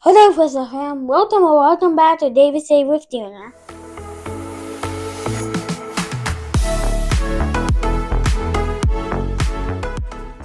Hello, Whistle Fam. Welcome back to David Say with Dinner.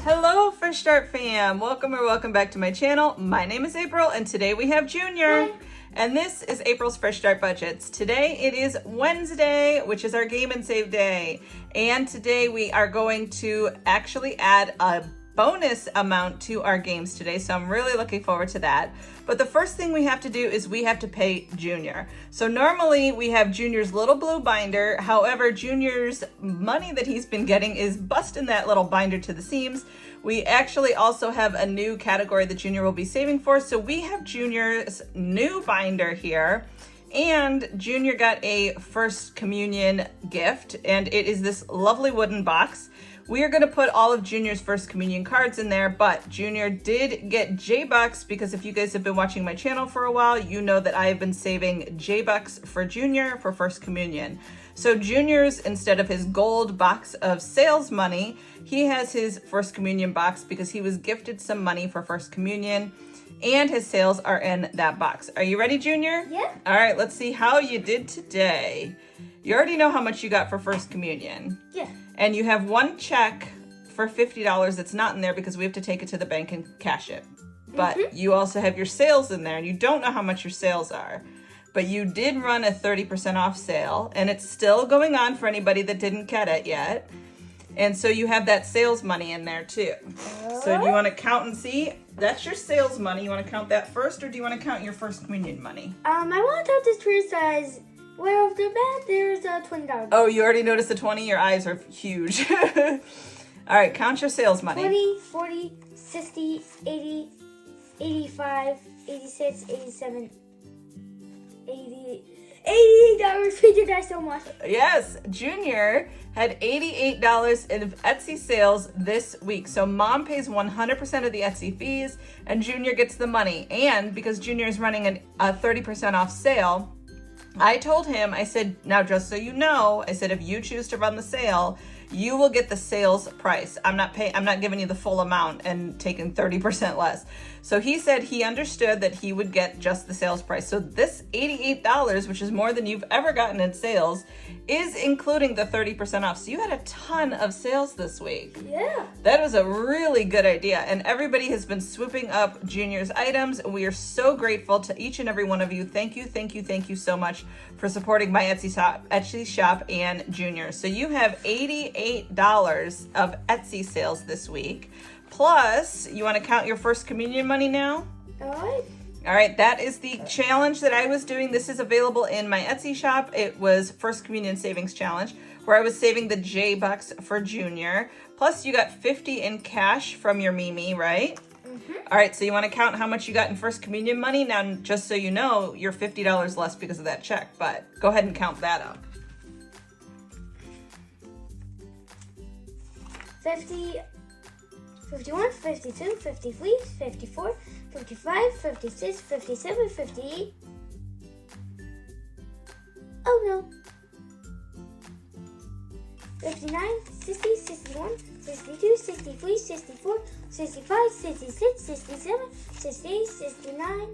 Hello, Fresh Start fam. Welcome back to my channel. My name is April, and today we have Junior. Hi. And this is April's Fresh Start Budgets. Today it is Wednesday, which is our game and save day. And today we are going to actually add a bonus amount to our games today, so I'm really looking forward to that. But the first thing we have to do is we have to pay Junior. So normally we have Junior's little blue binder. However, Junior's money that he's been getting is busting that little binder to the seams. We actually also have a new category that Junior will be saving for. So we have Junior's new binder here. And Junior got a First Communion gift, and it is this lovely wooden box. We are going to put all of Junior's First Communion cards in there, but Junior did get J-Bucks because if you guys have been watching my channel for a while, you know that I have been saving J-Bucks for Junior for First Communion. So Junior's, instead of his gold box of sales money, he has his First Communion box because he was gifted some money for First Communion, and his sales are in that box. Are you ready, Junior? Yeah. All right, let's see how you did today. You already know how much you got for First Communion. Yeah. And you have one check for $50 that's not in there because we have to take it to the bank and cash it. But you also have your sales in there, and you don't know how much your sales are. But you did run a 30% off sale, and it's still going on for anybody that didn't get it yet. And so you have that sales money in there too. So do you want to count and see? That's your sales money. You want to count that first, or do you want to count your First Communion money? I want to count this first as well. Off the bat, there's $20. Oh, you already noticed the 20? Your eyes are huge. All right, count your sales money. 20, 40, 60, 80, 85, 86, 87, 80, $88. Thank you guys so much. Yes, Junior had $88 in Etsy sales this week. So mom pays 100% of the Etsy fees, and Junior gets the money. And because Junior is running a 30% off sale, I told him, I said, now just so you know, I said, if you choose to run the sale, you will get the sales price. I'm not giving you the full amount and taking 30% less. So he said he understood that he would get just the sales price. So this $88, which is more than you've ever gotten in sales, is including the 30% off. So you had a ton of sales this week. Yeah. That was a really good idea. And everybody has been swooping up Junior's items. We are so grateful to each and every one of you. Thank you so much for supporting my Etsy shop and Junior. So you have $88 of Etsy sales this week. Plus, you want to count your First Communion money now? All right, that is the challenge that I was doing. This is available in my Etsy shop. It was First Communion Savings Challenge, where I was saving the J-Bucks for Junior. Plus, you got $50 in cash from your Mimi, right? All right, so you want to count how much you got in First Communion money? Now, just so you know, you're $50 less because of that check, but go ahead and count that up. 50, 51, 52, 53, 54, 55, 56, 57, 58. Oh no. 59, 60, 61, 62, 63, 64, 65, 66, 67, 68, 69,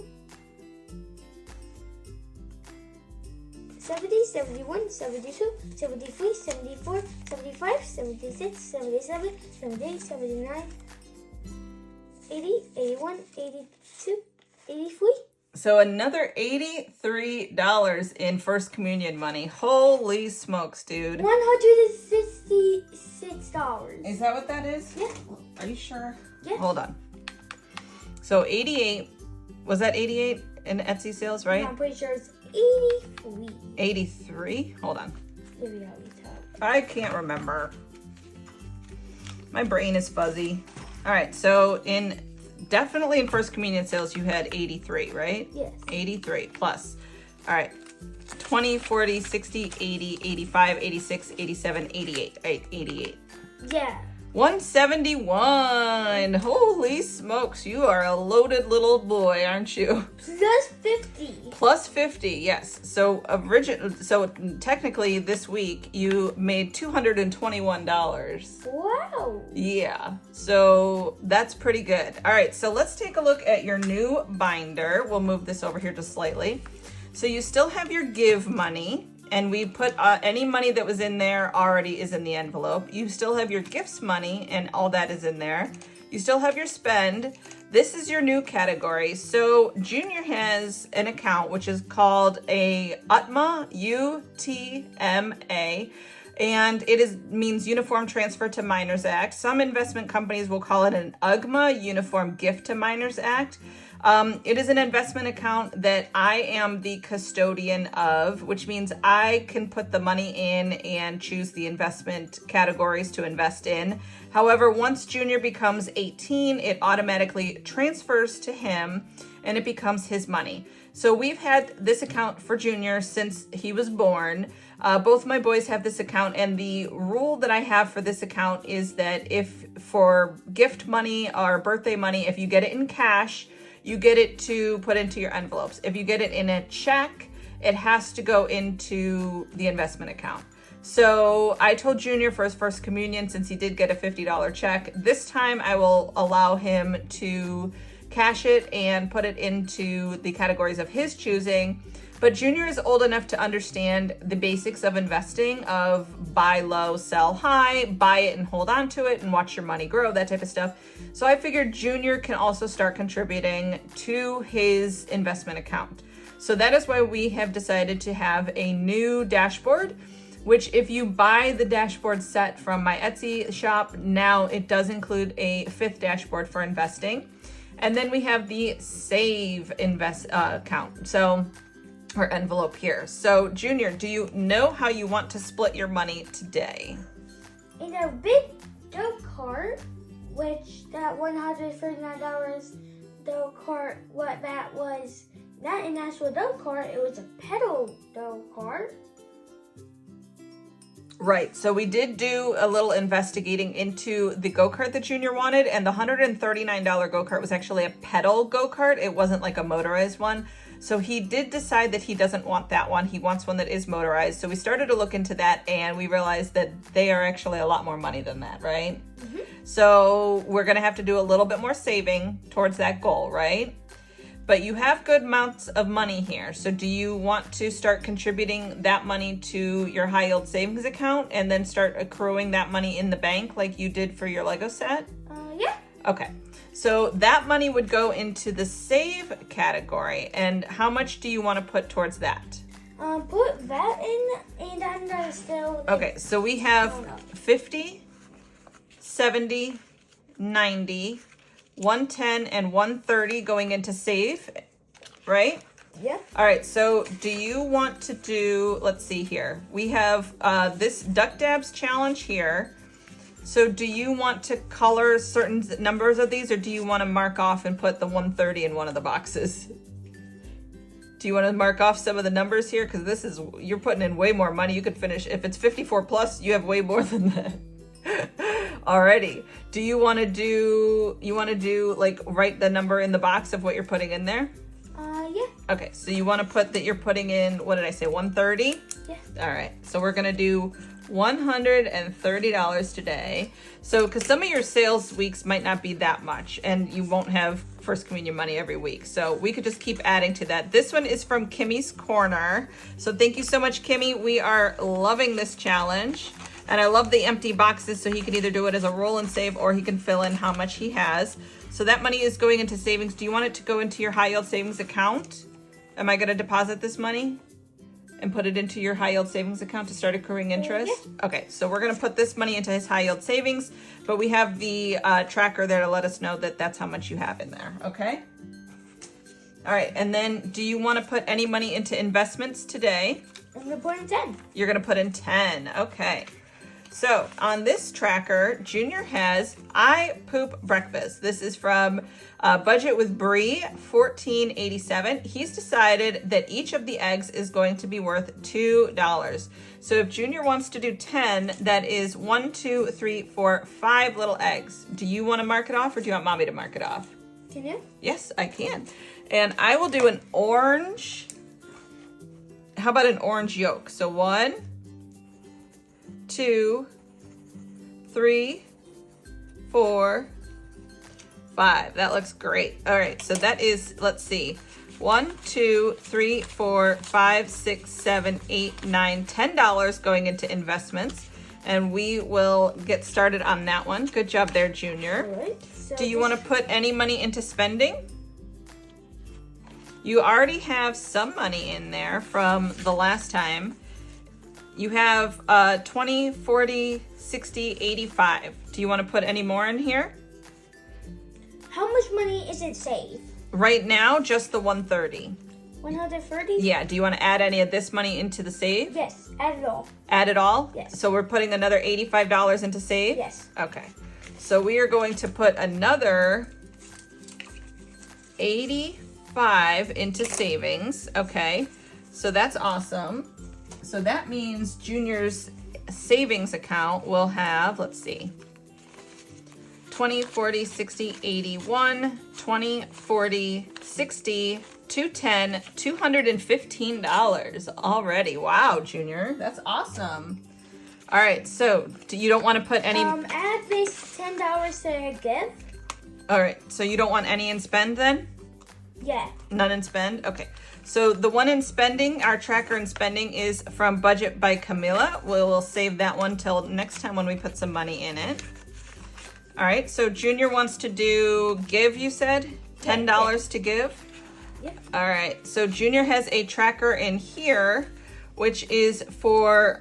70, 71, 72, 73, 74, 75, 76, 77, 78, 79, 80, 81, 82, 83. So another $83 in First Communion money. Holy smokes, dude. $166. Is that what that is? Yeah. Are you sure? Yeah. Hold on. So 88, was that 88 in Etsy sales, right? No, I'm pretty sure it's 83. 83? Hold on. Maybe I'll be I can't remember. My brain is fuzzy. All right, so definitely in First Communion sales, you had 83, right? Yes. 83 plus. All right, 20, 40, 60, 80, 85, 86, 87, 88. Right, 88. Yeah. $171. Holy smokes, you are a loaded little boy, aren't you? Plus 50. Plus 50, yes. So technically this week you made $221. Wow. Yeah, so that's pretty good. All right, so let's take a look at your new binder. We'll move this over here just slightly. So you still have your give money, and we put any money that was in there already is in the envelope. You still have your gifts money, and all that is in there. You still have your spend. This is your new category. So Junior has an account which is called a UTMA, UTMA, and it means Uniform Transfer to Minors Act. Some investment companies will call it an UGMA, Uniform Gift to Minors Act. It is an investment account that I am the custodian of, which means I can put the money in and choose the investment categories to invest in. However, once Junior becomes 18, it automatically transfers to him and it becomes his money. So we've had this account for Junior since he was born. Both my boys have this account, and the rule that I have for this account is that if for gift money or birthday money, if you get it in cash, you get it to put into your envelopes. If you get it in a check, it has to go into the investment account. So I told Junior for his first communion, since he did get a $50 check, this time I will allow him to cash it and put it into the categories of his choosing. But Junior is old enough to understand the basics of investing, of buy low, sell high, buy it and hold on to it and watch your money grow, that type of stuff. So I figured Junior can also start contributing to his investment account. So that is why we have decided to have a new dashboard, which if you buy the dashboard set from my Etsy shop, now it does include a 5th dashboard for investing. And then we have the save invest account. Or envelope here. So Junior, do you know how you want to split your money today? In a big dough cart, which that $139 dough cart, what that was, not an actual dough cart, it was a pedal dough cart. Right, so we did do a little investigating into the go-kart that Junior wanted, and the $139 go-kart was actually a pedal go-kart. It wasn't like a motorized one. So he did decide that he doesn't want that one. He wants one that is motorized. So we started to look into that, and we realized that they are actually a lot more money than that, right? Mm-hmm. So we're gonna have to do a little bit more saving towards that goal, right? But you have good amounts of money here. So do you want to start contributing that money to your high yield savings account and then start accruing that money in the bank like you did for your Lego set? Yeah. Okay. So that money would go into the save category. And how much do you want to put towards that? Put that in, and I'm gonna still... Okay, so we have 50, 70, 90, 110, and 130 going into save, right? Yeah. All right, so do you want to do, let's see here. We have this Duck Dabs challenge here. So do you want to color certain numbers of these, or do you want to mark off and put the 130 in one of the boxes? Do you want to mark off some of the numbers here? Because this is, you're putting in way more money. You could finish, if it's 54 plus, you have way more than that. Alrighty. Do you want to do, like write the number in the box of what you're putting in there? Yeah. Okay, so you want to put that you're putting in, what did I say, 130? Yeah. All right, so we're going to do $130 today. So, because some of your sales weeks might not be that much, and you won't have First Communion money every week. So we could just keep adding to that. This one is from Kimmy's Corner. So thank you so much, Kimmy. We are loving this challenge. And I love the empty boxes, so he can either do it as a roll and save, or he can fill in how much he has. So that money is going into savings. Do you want it to go into your high yield savings account? Am I going to deposit this money and put it into your high yield savings account to start accruing interest? Yeah. Okay, so we're going to put this money into his high yield savings, but we have the tracker there to let us know that that's how much you have in there, okay? All right, and then do you want to put any money into investments today? I'm going to put in 10. You're going to put in 10, okay. So on this tracker, Junior has I Poop Breakfast. This is from Budget with Bree, $14.87. He's decided that each of the eggs is going to be worth $2. So if Junior wants to do 10, that is 1, 2, 3, 4, 5 little eggs. Do you want to mark it off or do you want Mommy to mark it off? Can you? Yes, I can. And I will do an orange. How about an orange yolk? So 1, 2, 3, 4, 5. That looks great. All right, so that is, let's see, 1, 2, 3, 4, 5, 6, 7, 8, 9, $10 going into investments. And we will get started on that one. Good job there, Junior. All right. So do you want to put any money into spending? You already have some money in there from the last time. You have 20, 40, 60, 85. Do you want to put any more in here? How much money is it saved? Right now, just the 130. 130? Yeah, do you want to add any of this money into the save? Yes, add it all. Add it all? Yes. So we're putting another $85 into save? Yes. Okay. So we are going to put another 85 into savings. Okay. So that's awesome. So that means Junior's savings account will have, let's see, 20, 40, 60, 81, 20, 40, 60, 210, $215 already. Wow, Junior, that's awesome. All right, so you don't want to put any... Add this $10 to a gift. All right, so you don't want any in spend then? Yeah. None in spend? Okay. So the one in spending, our tracker in spending is from Budget by Camilla. We'll save that one till next time when we put some money in it. All right, so Junior wants to do give, you said? $10 to give? Yep. All right, so Junior has a tracker in here, which is for,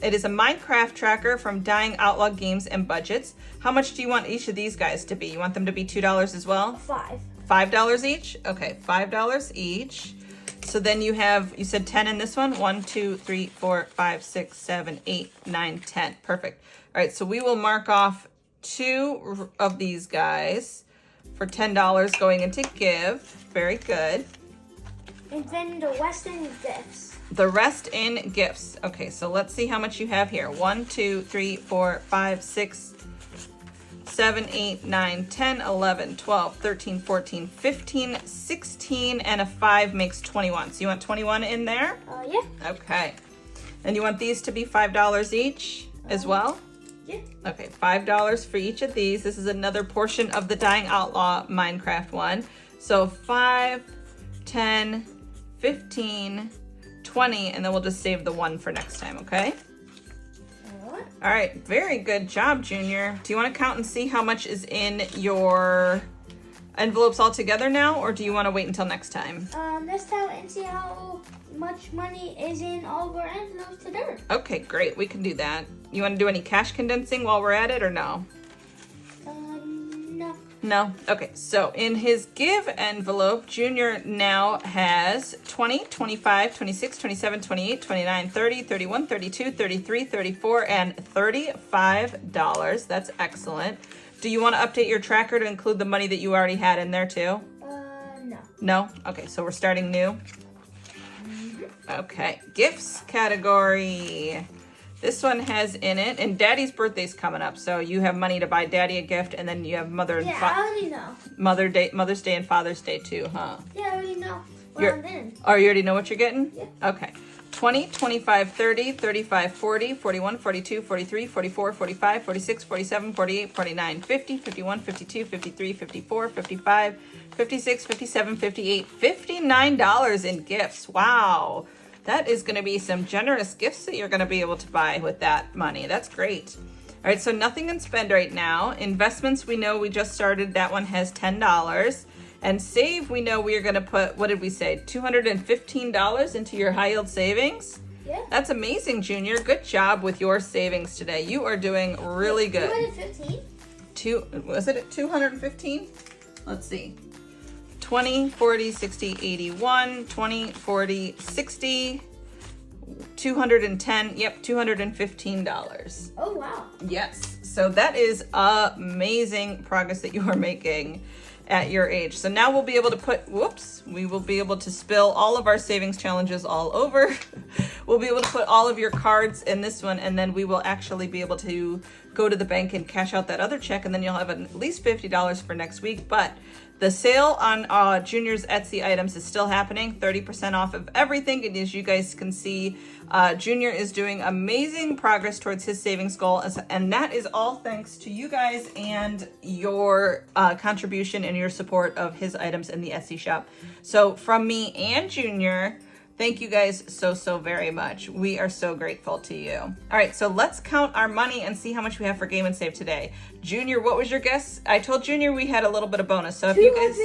it is a Minecraft tracker from Dying Outlaw Games and Budgets. How much do you want each of these guys to be? You want them to be $2 as well? 5. $5 each? Okay, $5 each. So then you have, you said 10 in this one? 1, 2, 3, 4, 5, 6, 7, 8, 9, 10. Perfect. All right, so we will mark off 2 of these guys for $10 going into give. Very good. And then the rest in gifts. The rest in gifts. Okay, so let's see how much you have here. 1, 2, 3, 4, 5, 6, 7, 8, 9, 10, 11, 12, 13, 14, 15, 16, and a 5 makes 21. So you want 21 in there? Yeah. Okay. And you want these to be $5 each as well? Yeah. Okay, $5 for each of these. This is another portion of the Dying Outlaw Minecraft one. So 5, 10, 15, 20, and then we'll just save the 1 for next time, okay? All right, very good job, Junior. Do you want to count and see how much is in your envelopes all together now, or do you want to wait until next time? Let's count and see how much money is in all of our envelopes together. Okay, great. We can do that. You want to do any cash condensing while we're at it, or no? No. No? Okay, so in his give envelope, Junior now has 20, 25, 26, 27, 28, 29, 30, 31, 32, 33, 34, and $35. That's excellent. Do you want to update your tracker to include the money that you already had in there too? No. No? Okay, so we're starting new. Okay, gifts category. This one has in it, and Daddy's birthday's coming up, so you have money to buy Daddy a gift, and then you have Mother and I already know. Mother's Day and Father's Day too, huh? Yeah, I already know what I'm getting. Oh, you already know what you're getting? Yeah. Okay. 20, 25, 30, 35, 40, 41, 42, 43, 44, 45, 46, 47, 48, 49, 50, 51, 52, 53, 54, 55, 56, 57, 58, $59 in gifts. Wow. That is going to be some generous gifts that you're going to be able to buy with that money. That's great. All right, so nothing in spend right now. Investments, we know we just started. That one has $10. And save, we know we are going to put, what did we say, $215 into your high yield savings? Yeah. That's amazing, Junior. Good job with your savings today. You are doing really good. 215? Was it at 215? Let's see. 20, 40, 60, 81, 20, 40, 60, $210, yep, $215. Oh, wow. Yes, so that is amazing progress that you are making at your age. So now we'll be able to we will be able to spill all of our savings challenges all over. We'll be able to put all of your cards in this one, and then we will actually be able to go to the bank and cash out that other check, and then you'll have at least $50 for next week. But the sale on Junior's Etsy items is still happening, 30% off of everything. And as you guys can see, Junior is doing amazing progress towards his savings goal. And that is all thanks to you guys and your contribution and your support of his items in the Etsy shop. So from me and Junior, thank you guys so very much. We are so grateful to you. All right, so let's count our money and see how much we have for Game and Save today. Junior, what was your guess? I told Junior we had a little bit of bonus. So if you guys...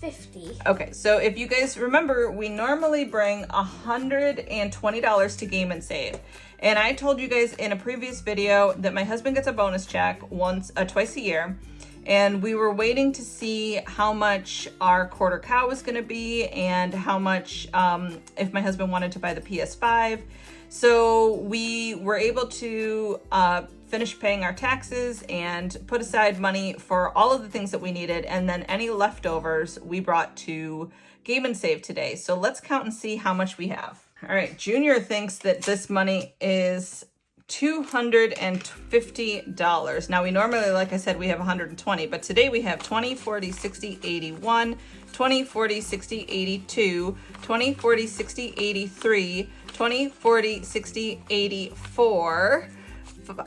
250. Okay, so if you guys remember, we normally bring $120 to Game and Save. And I told you guys in a previous video that my husband gets a bonus check twice a year. And we were waiting to see how much our quarter cow was going to be and how much, if my husband wanted to buy the PS5. So we were able to finish paying our taxes and put aside money for all of the things that we needed. And then any leftovers we brought to Game and Save today. So let's count and see how much we have. All right, Junior thinks that this money is $250. Now we normally, like I said, we have 120, but today we have 20, 40, 60, 81, 20, 40, 60, 82, 20, 40, 60, 83, 20, 40, 60, 84,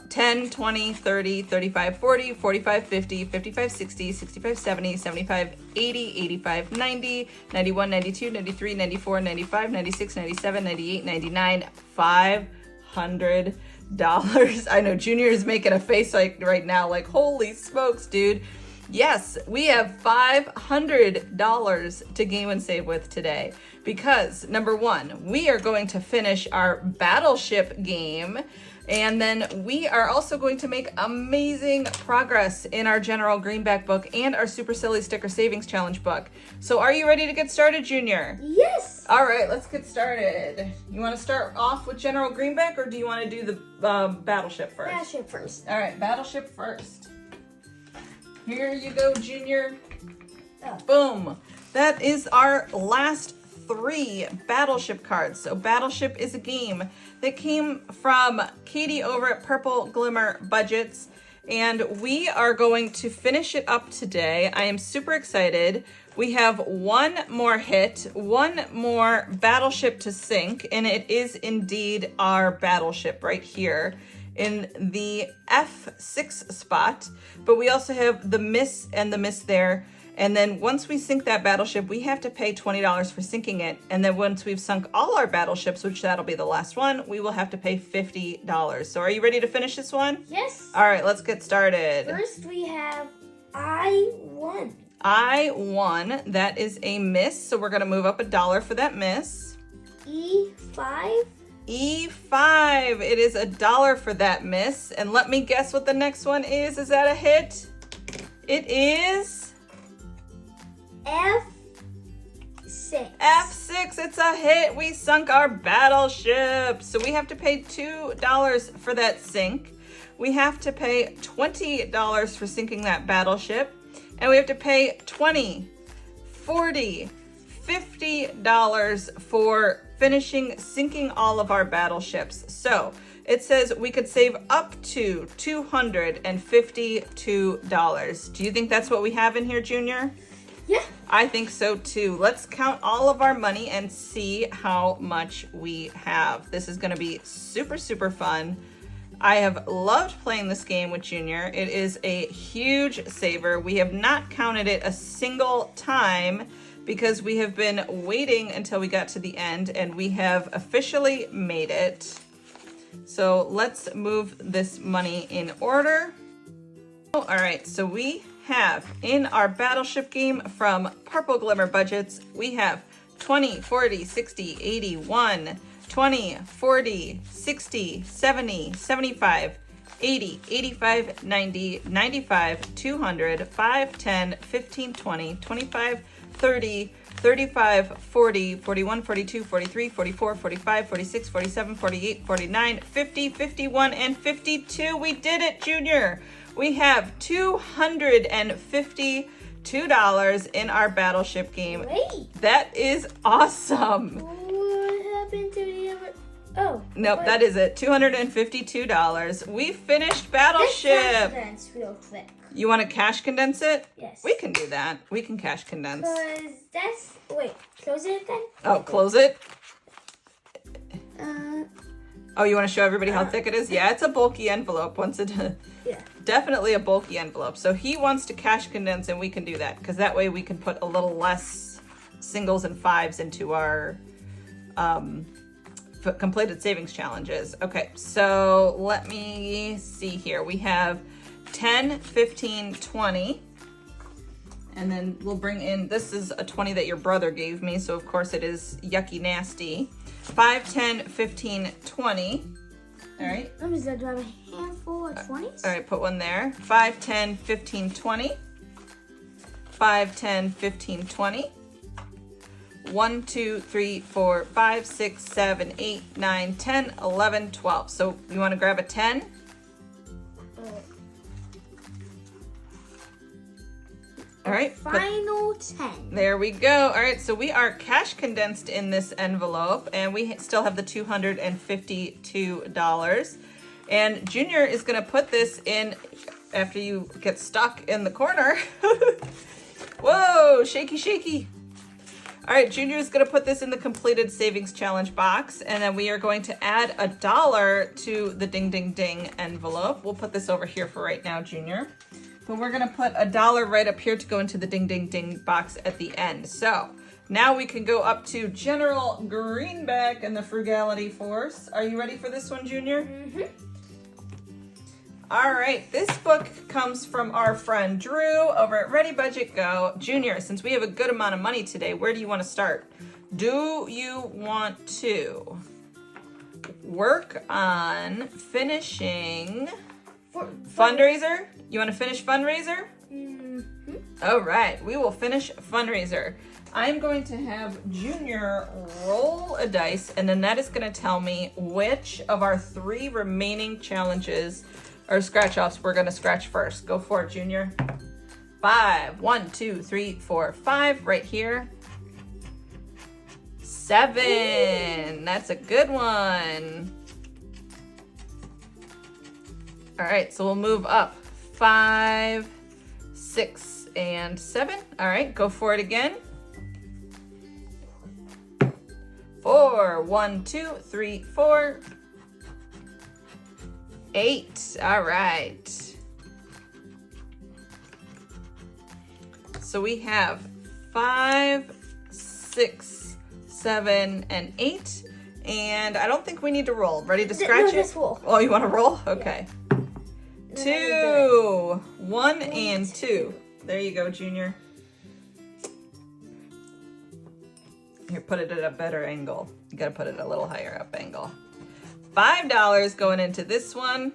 10, 20, 30, 35, 40, 45, 50, 55, 60, 65, 70, 75, 80, 85, 90, 91, 92, 93, 94, 95, 96, 97, 98, 99, $500. I know Junior is making a face like right now, like, holy smokes, dude. Yes, we have $500 to Game and Save with today because number one, we are going to finish our Battleship game. And then we are also going to make amazing progress in our General Greenback book and our Super Silly Sticker Savings Challenge book. So are you ready to get started, Junior? Yes. All right, let's get started. You want to start off with General Greenback, or do you want to do the Battleship first? Battleship first. All right, Battleship first. Here you go, Junior. Oh. Boom. That is our last 3 Battleship cards. So Battleship is a game that came from Katie over at Purple Glimmer Budgets, and we are going to finish it up today. I am super excited. We have one more hit, one more Battleship to sink, and it is indeed our Battleship right here in the F6 spot, but we also have the miss and the miss there. And then once we sink that Battleship, we have to pay $20 for sinking it. And then once we've sunk all our Battleships, which that'll be the last one, we will have to pay $50. So are you ready to finish this one? Yes. All right, let's get started. First we have I1. I1, that is a miss. So we're gonna move up $1 for that miss. E5. E5, it is $1 for that miss. And let me guess what the next one is. Is that a hit? It is F6. F6, it's a hit. We sunk our Battleship. So we have to pay $2 for that sink. We have to pay $20 for sinking that Battleship. And we have to pay $20, $40, $50 for sinking all of our Battleships. So it says we could save up to $252. Do you think that's what we have in here, Junior? Yeah. I think so too. Let's count all of our money and see how much we have. This is going to be super fun. I have loved playing this game with Junior. It is a huge saver. We have not counted it a single time because we have been waiting until we got to the end, and we have officially made it. So let's move this money in order. All right, so we have in our Battleship game from Purple Glimmer Budgets, we have 20, 40, 60, 81, 20, 40, 60, 70, 75, 80, 85, 90, 95, 200, 5, 10, 15, 20, 25, 30, 35, 40, 41, 42, 43, 44, 45, 46, 47, 48, 49, 50, 51, and 52. We did it, Junior. We have $252 in our battleship game. Wait. That is awesome. What happened to the other? Oh. Nope, wait. that is it. $252. We finished battleship. Let's condense real quick. You want to cash condense it? Yes. We can do that. We can cash condense. Because that's... Wait, close it again? Oh, close it. Uh, Oh, you want to show everybody how thick it is? Yeah, it's a bulky envelope. yeah. Definitely a bulky envelope. So he wants to cash condense, and we can do that because that way we can put a little less singles and fives into our completed savings challenges. Okay, so let me see here. We have 10, 15, 20. And then we'll bring in, this is a 20 that your brother gave me, so of course it is yucky nasty. 5, 10, 15, 20. All right. I'm just going to grab a handful of 20s. All right, put one there. 5, 10, 15, 20. 5, 10, 15, 20. 1, 2, 3, 4, 5, 6, 7, 8, 9, 10, 11, 12. So you want to grab a 10? All right. Final 10. There we go. All right, so we are cash condensed in this envelope, and we still have the $252. And Junior is going to put this in after you get stuck in the corner. Whoa, shaky, shaky. All right, Junior is going to put this in the completed savings challenge box, and then we are going to add $1 to the Ding Ding Ding envelope. We'll put this over here for right now, Junior. But we're gonna put $1 right up here to go into the Ding Ding Ding box at the end. So now we can go up to General Greenback and the Frugality Force. Are you ready for this one, Junior? Mm-hmm. All right, this book comes from our friend Drew over at Ready Budget Go. Junior, since we have a good amount of money today, where do you want to start? Do you want to work on finishing fundraiser? You want to finish fundraiser? Mm-hmm. All right, we will finish fundraiser. I'm going to have Junior roll a dice, and then that is going to tell me which of our 3 remaining challenges or scratch offs we're going to scratch first. Go for it, Junior. 5, 1, 2, 3, 4, 5, right here. 7, that's a good one. All right, so we'll move up. 5, 6, and 7. All right, go for it again. 4, 1, 2, 3, 4. 8. All right. So we have 5, 6, 7, and 8. And I don't think we need to roll. Ready to scratch it? Roll. Oh, you want to roll? Okay. Yeah. 2, 1, and 2. There you go, Junior. Here, put it at a better angle. You gotta put it a little higher up angle. $5 going into this one.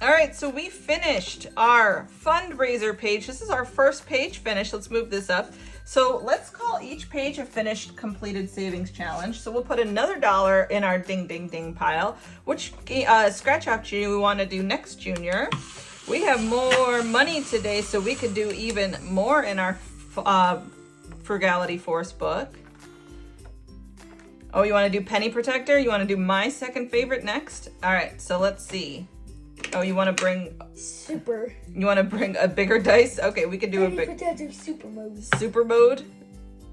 All right, so we finished our fundraiser page. This is our first page finished. Let's move this up. So let's call each page a finished completed savings challenge. So we'll put another $1 in our Ding Ding Ding pile. Which scratch off do you want to do next, Junior? We have more money today, so we could do even more in our Frugality Force book. Oh, you want to do Penny Protector? You want to do my second favorite next? All right, so let's see. Oh, you want to bring... Super. You want to bring a bigger dice? Okay, we could do Penny a big... Protector super mode. Super mode.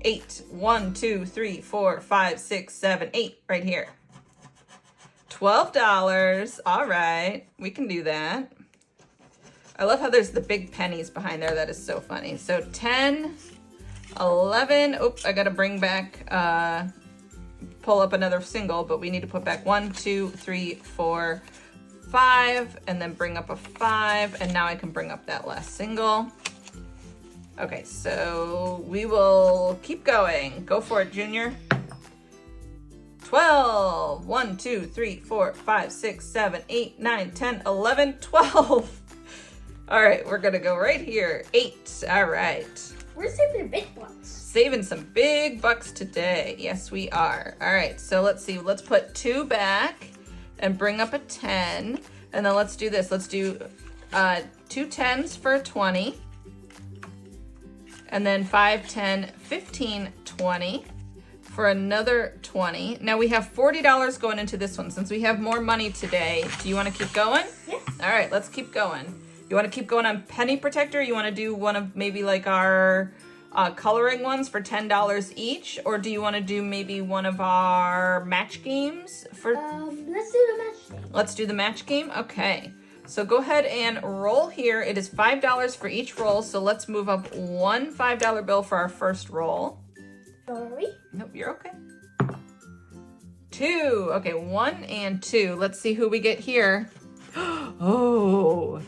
8. 1, 2, 3, 4, 5, 6, 7, 8. Right here. $12. All right, we can do that. I love how there's the big pennies behind there. That is so funny. So 10, 11. Oops, I got to bring back... pull up another single, but we need to put back 1, 2, 3, 4, 5, and then bring up a 5, and now I can bring up that last single. Okay, so we will keep going. Go for it, Junior. 12. 1, 2, 3, 4, 5, 6, 7, 8, 9, 10, 11, 12. All right, we're gonna go right here. 8. All right. We're saving big bucks. Saving some big bucks today. Yes, we are. All right, so let's see. Let's put 2 back and bring up a 10. And then let's do this. Let's do 2 10s for a 20. And then 5, 10, 15, 20 for another 20. Now we have $40 going into this one. Since we have more money today, do you want to keep going? Yes. All right, let's keep going. You want to keep going on Penny Protector? You want to do one of maybe like our coloring ones for $10 each? Or do you want to do maybe one of our match games? Let's do the match game. Let's do the match game? Okay. So go ahead and roll here. It is $5 for each roll. So let's move up one $5 bill for our first roll. Sorry. Nope, you're okay. 2. Okay, 1 and 2. Let's see who we get here. Oh,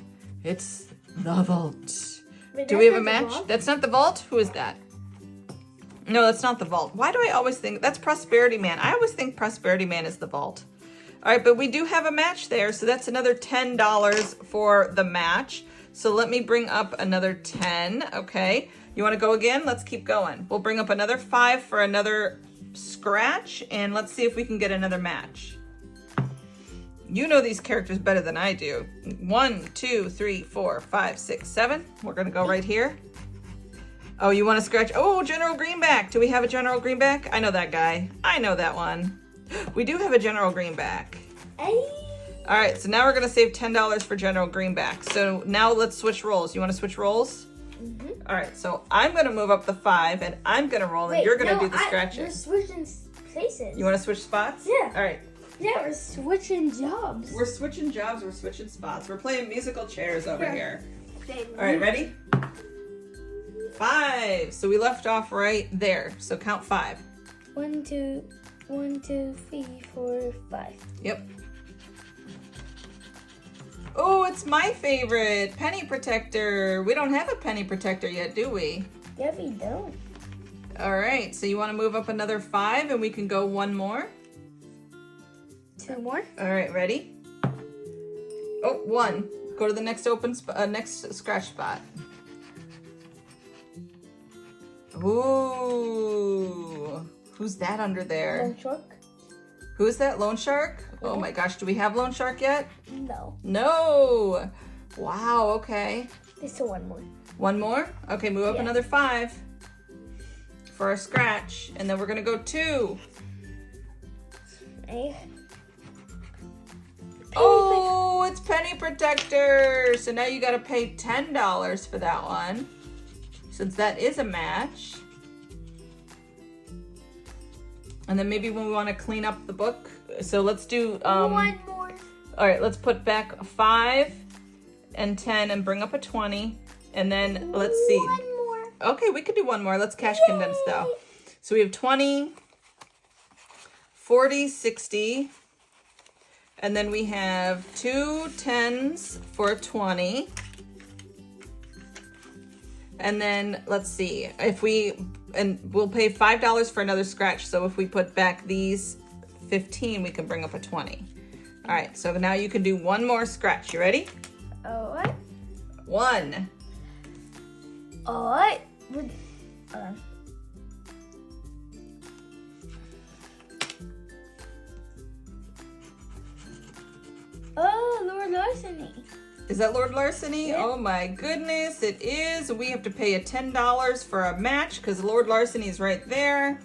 it's the vault. Wait, Do we have a that's not match? the vault? That's not the vault? Who is that? No, that's not the vault. Why do I always think that's Prosperity Man? I always think Prosperity Man is the vault. All right, but we do have a match there, so that's another $10 for the match. So let me bring up another 10, okay? You wanna go again? Let's keep going. We'll bring up another 5 for another scratch, and let's see if we can get another match. You know these characters better than I do. 1, 2, 3, 4, 5, 6, 7. We're gonna go right here. Oh, you wanna scratch? Oh, General Greenback. Do we have a General Greenback? I know that guy. I know that one. We do have a General Greenback. Hey. All right, so now we're gonna save $10 for General Greenback. So now let's switch roles. You wanna switch roles? Mm-hmm. All right, so I'm gonna move up the 5 and I'm gonna roll and you're gonna do the scratching. We're switching places. You wanna switch spots? Yeah. All right. Yeah, we're switching jobs. We're switching jobs, we're switching spots. We're playing musical chairs over here. Okay. All right, ready? 5. So we left off right there. So count 5. 1, 2, 3, 4, 5. Yep. Oh, it's my favorite, Penny Protector. We don't have a Penny Protector yet, do we? Yeah, we don't. All right, so you want to move up another 5 and we can go one more? 2 more. All right, ready? Oh, 1. Go to the next next scratch spot. Ooh, who's that under there? Loan shark? Who's that, Loan Shark? Oh my gosh, do we have Loan Shark yet? No. No. Wow, okay. There's still 1 more. 1 more? Okay, move up Yeah. another 5 for a scratch. And then we're gonna go 2. Hey. Oh, it's Penny Protector. So now you gotta pay $10 for that one, since that is a match. And then maybe when we wanna clean up the book, so let's do, 1 more. all right, let's put back 5 and 10 and bring up a 20. And then let's see. 1 more. Okay, we could do 1 more. Let's cash condense though. So we have 20, 40, 60. And then we have 2 10s for 20. And then let's see, and we'll pay $5 for another scratch. So if we put back these 15, we can bring up a 20. All right, so now you can do 1 more scratch. You ready? Alright. 1. Alright. Oh, Lord Larceny. Is that Lord Larceny? Yeah. Oh my goodness, it is. We have to pay a $10 for a match because Lord Larceny is right there.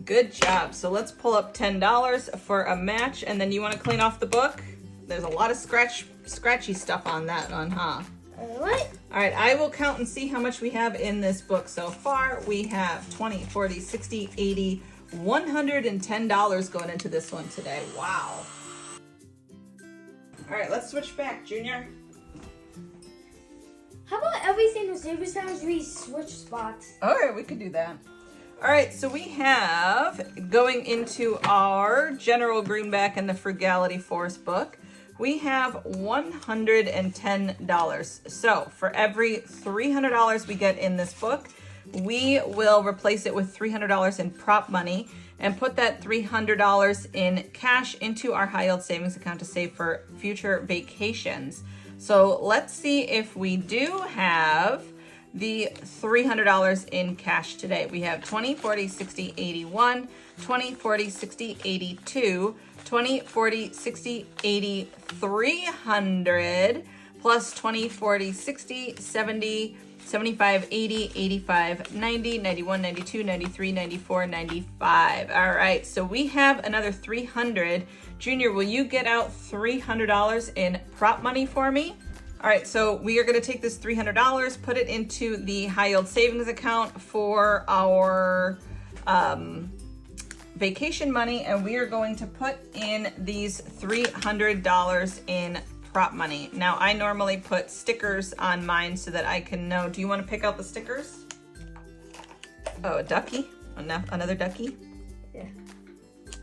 Good job. So let's pull up $10 for a match, and then you want to clean off the book? There's a lot of scratchy stuff on that one, huh? Alright. All right, I will count and see how much we have in this book so far. We have 20, 40, 60, 80, $110 going into this one today. Wow. All right, let's switch back, Junior. How about everything the Super Times we switch spots? All right, we could do that. All right, so we have, going into our General Greenback and the Frugality Force book, we have $110. So for every $300 we get in this book, we will replace it with $300 in prop money and put that $300 in cash into our high yield savings account to save for future vacations. So let's see if we do have the $300 in cash today. We have 20, 40, 60, 81, 20, 40, 60, 82, 20, 40, 60, 80, 300, plus 20, 40, 60, 70, 75, 80, 85, 90, 91, 92, 93, 94, 95. All right, so we have another 300. Junior, will you get out $300 in prop money for me? All right, so we are gonna take this $300, put it into the high yield savings account for our vacation money, and we are going to put in these $300 in prop money. Now, I normally put stickers on mine so that I can know. Do you want to pick out the stickers? Oh, a ducky? Another ducky? Yeah.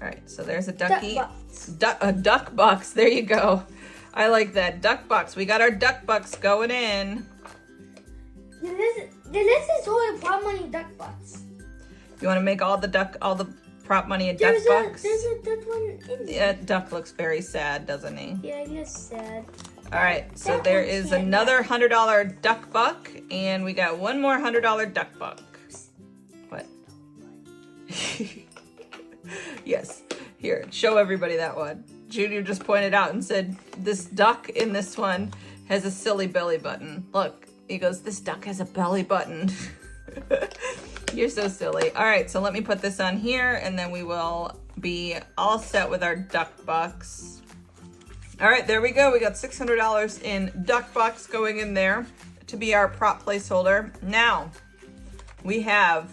All right, so there's a ducky. Duck box. A duck box. There you go. I like that. Duck box. We got our duck bucks going in. This is all the prop money duck box. You want to make all the prop money a duck box? There's a duck one in there. Yeah, duck looks very sad, doesn't he? Yeah, he looks sad. All right, so That there one's is sad. another $100 duck buck, and we got one more $100 duck buck. What? Yes. Here, show everybody that one. Junior just pointed out and said, this duck in this one has a silly belly button. Look, he goes, this duck has a belly button. You're so silly. All right, so let me put this on here, and then we will be all set with our duck bucks. All right, there we go. We got $600 in duck bucks going in there to be our prop placeholder. Now, we have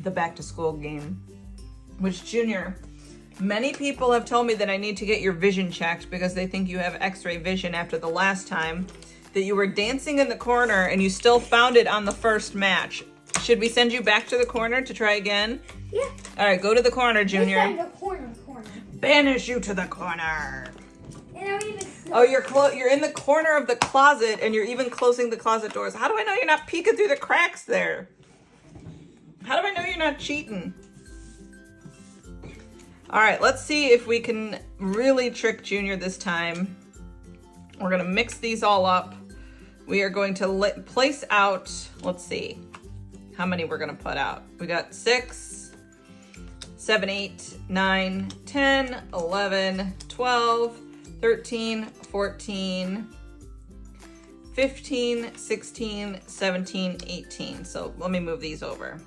the back to school game, which, Junior, many people have told me that I need to get your vision checked because they think you have x-ray vision after the last time that you were dancing in the corner and you still found it on the first match. Should we send you back to the corner to try again? Yeah. All right, go to the corner, Junior. It's like the corner. Banish you to the corner. And I'm even Oh, you're in the corner of the closet and you're even closing the closet doors. How do I know you're not peeking through the cracks there? How do I know you're not cheating? All right, let's see if we can really trick Junior this time. We're gonna mix these all up. We are going to place out, let's see how many we're gonna put out. We got 6, 7, 8, 9, 10, 11, 12, 13, 14, 15, 16, 17, 18. So let me move these over.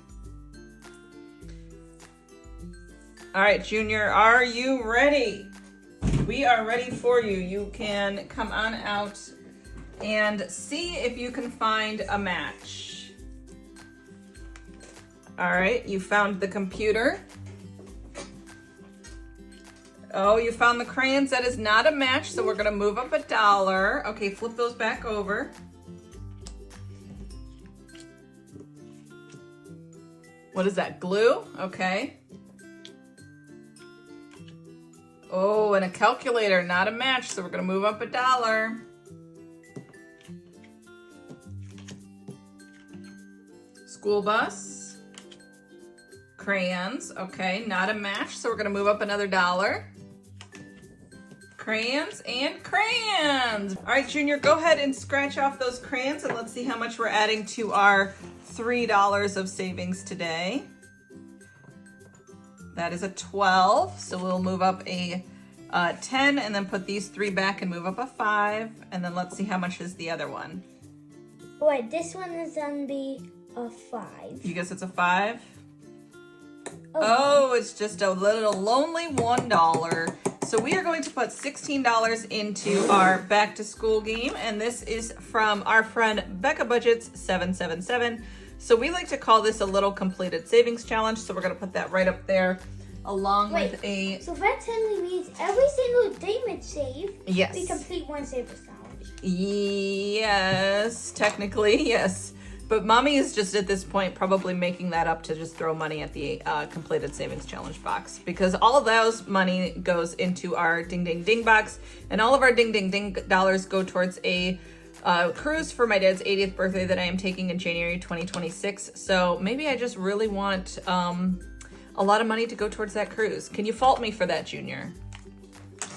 All right, Junior, are you ready? We are ready for you. You can come on out and see if you can find a match. All right, you found the computer. Oh, you found the crayons. That is not a match, so we're gonna move up $1. Okay, flip those back over. What is that, glue? Okay. Oh, and a calculator, not a match, so we're gonna move up $1. School bus. Crayons, okay, not a match, so we're gonna move up another $1. Crayons and crayons. All right, Junior, go ahead and scratch off those crayons and let's see how much we're adding to our $3 of savings today. That is a 12, so we'll move up a 10 and then put these 3 back and move up a 5. And then let's see how much is the other one. Wait, this one is gonna be a 5. You guess it's a 5? Oh, it's just a little lonely $1. So we are going to put $16 into our back to school game. And this is from our friend Becca Budgets 777. So we like to call this a little completed savings challenge. So we're gonna put that right up there along with a... So that simply means every single day we save, Yes. we complete one savers challenge. Yes, technically, yes. But Mommy is just at this point probably making that up to just throw money at the completed savings challenge box, because all of those money goes into our Ding Ding Ding box, and all of our Ding Ding Ding dollars go towards a cruise for my dad's 80th birthday that I am taking in January 2026. So maybe I just really want a lot of money to go towards that cruise. Can you fault me for that, Junior?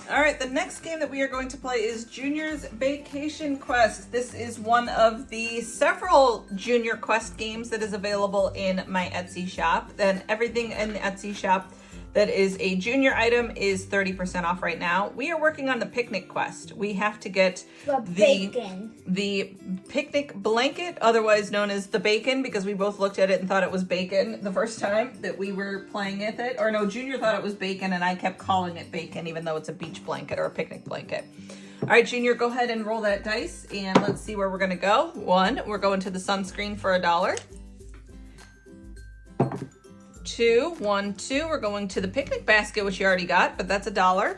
All right, the next game that we are going to play is Junior's Vacation Quest. This is one of the several Junior Quest games that is available in my Etsy shop. Then everything in the Etsy shop that is a Junior item is 30% off right now. We are working on the picnic quest. We have to get the picnic blanket, otherwise known as the bacon, because we both looked at it and thought it was bacon the first time that we were playing with it. Or no, Junior thought it was bacon and I kept calling it bacon, even though it's a beach blanket or a picnic blanket. All right, Junior, go ahead and roll that dice and let's see where we're gonna go. 1, we're going to the sunscreen for $1. 2, 1, 2, we're going to the picnic basket, which you already got, but that's $1.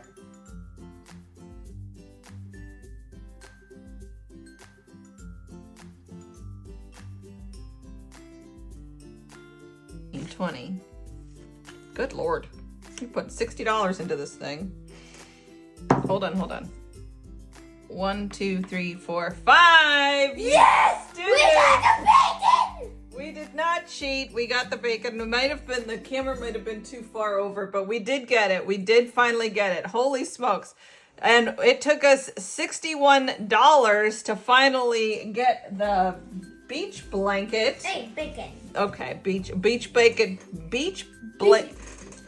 $20. Good Lord. You put $60 into this thing. Hold on. 1, 2, 3, 4, 5. Yes! Dude. We got the bacon! We did not cheat. We got the bacon. It might have been, the camera might have been too far over, but we did get it. We did finally get it. Holy smokes. And it took us $61 to finally get the beach blanket. Hey, bacon. Okay, beach blanket.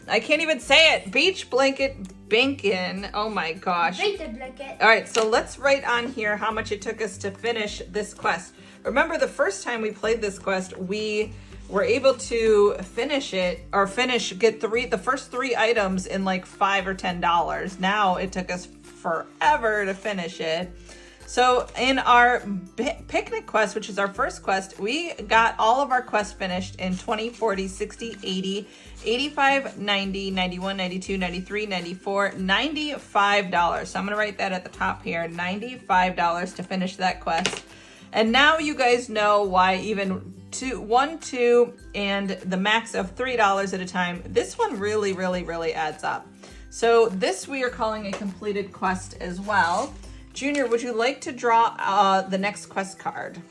I can't even say it. Beach blanket bacon. Oh my gosh. Bacon blanket. All right, so let's write on here how much it took us to finish this quest. Remember, the first time we played this quest, we were able to finish it, or get the first 3 items in like $5 or $10. Now it took us forever to finish it. So in our picnic quest, which is our first quest, we got all of our quests finished in 20, 40, 60, 80, 85, 90, 91, 92, 93, 94, $95. So I'm gonna write that at the top here, $95 to finish that quest. And now you guys know why even 1, 2, and the max of $3 at a time, this one really, really, really adds up. So this we are calling a completed quest as well. Junior, would you like to draw the next quest card?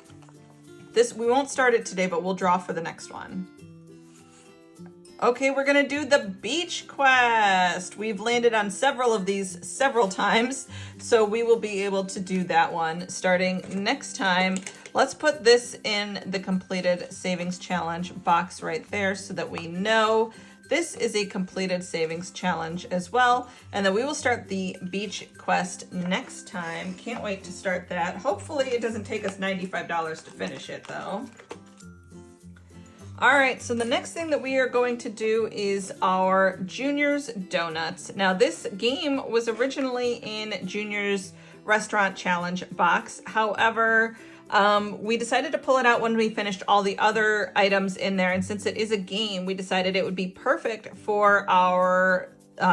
We won't start it today, but we'll draw for the next one. Okay, we're gonna do the beach quest. We've landed on several of these several times, so we will be able to do that one starting next time. Let's put this in the completed savings challenge box right there so that we know this is a completed savings challenge as well, and then we will start the beach quest next time. Can't wait to start that. Hopefully it doesn't take us $95 to finish it though. All right, so the next thing that we are going to do is our Junior's Donuts. Now this game was originally in Junior's Restaurant Challenge box. However, we decided to pull it out when we finished all the other items in there. And since it is a game, we decided it would be perfect for our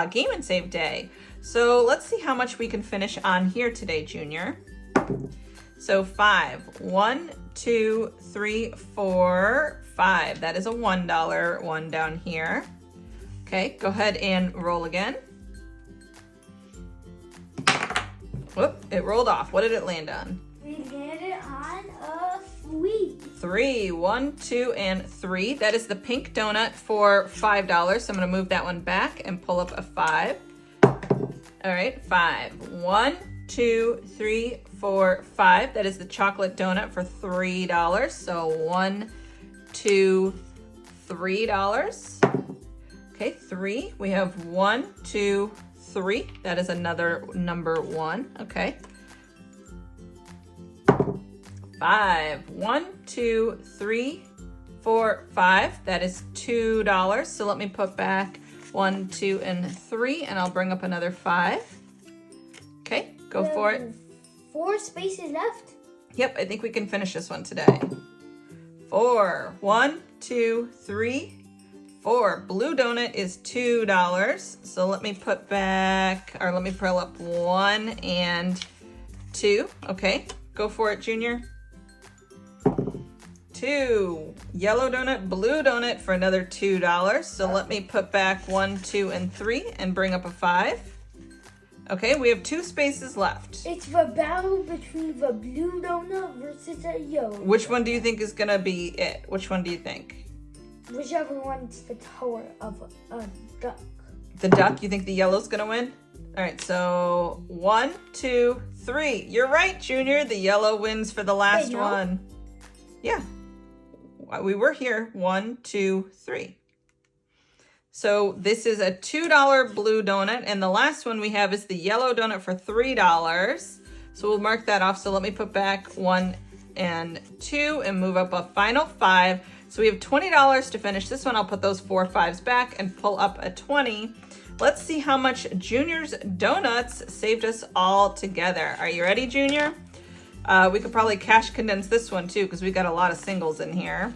game and save day. So let's see how much we can finish on here today, Junior. So 5, 1, 2, 3, 4, 5. That is a $1 one down here. Okay, go ahead and roll again. Whoop, it rolled off. What did it land on? We landed on a 3. 3, 1, 2, and 3. That is the pink donut for $5. So I'm going to move that one back and pull up a 5. All right, 5, 1, 2, 3, 4, 5. That is the chocolate donut for $3. So 1, 2, $3. Okay, 3. We have 1, 2, 3. That is another number 1. Okay. 5, 1, 2, 3, 4, 5. That is $2. So let me put back 1, 2, and 3, and I'll bring up another 5. Okay, go for it. 4 spaces left. Yep, I think we can finish this one today. 4, 1, 2, 3, 4. Blue donut is $2. So let me put back, or let me pull up 1 and 2. Okay, go for it, Junior. 2. Yellow donut, blue donut for another $2. So let me put back 1, 2, and 3 and bring up a 5. Okay, we have 2 spaces left. It's the battle between the blue donut versus the yellow. Which one do you think is gonna be it? Which one do you think? Whichever one's the color of a duck. The duck? You think the yellow's gonna win? All right, so 1, 2, 3. You're right, Junior. The yellow wins for the last Wait, no? one. Yeah, we were here. 1, 2, 3. So this is a $2 blue donut, and the last one we have is the yellow donut for $3. So we'll mark that off. So let me put back 1 and 2 and move up a final 5. So we have $20 to finish this one. I'll put those 4 5s back and pull up a 20. Let's see how much Junior's donuts saved us all together. Are you ready, Junior? We could probably cash condense this one too because we got a lot of singles in here.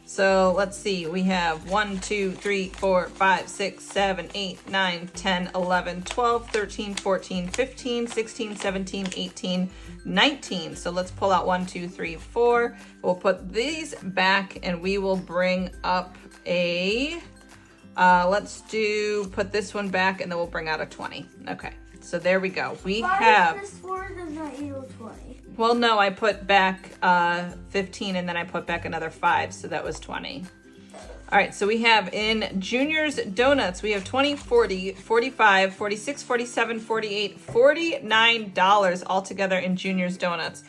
So let's see, we have 1, 2, 3, 4, 5, 6, 7, 8, 9, 10, 11, 12, 13, 14, 15, 16, 17, 18, 19. So let's pull out 1, 2, 3, 4. We'll put these back and we will bring up a, put this one back and then we'll bring out a 20. Okay, so there we go. We have. Why is this 4 does not equal 20? Well, no, I put back 15 and then I put back another 5, so that was 20. All right, so we have in Junior's donuts, we have 20, 40, 45, 46, 47, 48, $49 altogether in Junior's donuts.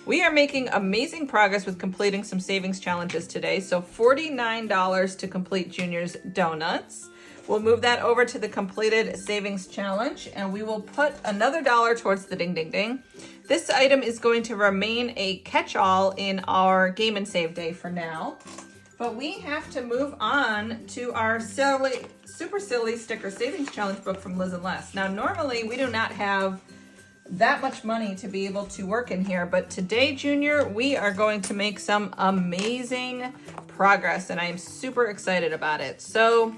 We are making amazing progress with completing some savings challenges today. So $49 to complete Junior's donuts. We'll move that over to the completed savings challenge and we will put another $1 towards the Ding Ding Ding. This item is going to remain a catch-all in our game and save day for now. But we have to move on to our super silly sticker savings challenge book from Liz and Les. Now, normally we do not have that much money to be able to work in here, but today, Junior, we are going to make some amazing progress and I am super excited about it. So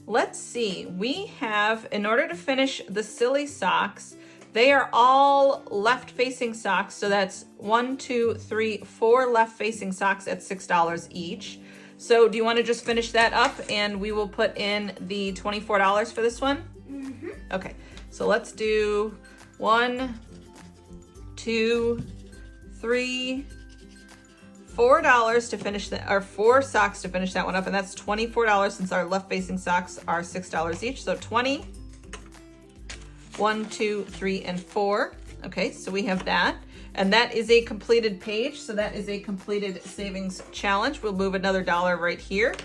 let's see, we have, in order to finish the silly socks, they are all left-facing socks, so that's 1, 2, 3, 4 left-facing socks at $6 each. So do you want to just finish that up and we will put in the $24 for this one? Mm-hmm. Okay, so let's do 1, 2, 3, $4 to finish that, or 4 socks to finish that one up, and that's $24 since our left-facing socks are $6 each. So 20, 1, 2, 3, and 4. Okay, so we have that. And that is a completed page. So that is a completed savings challenge. We'll move another $1 right here.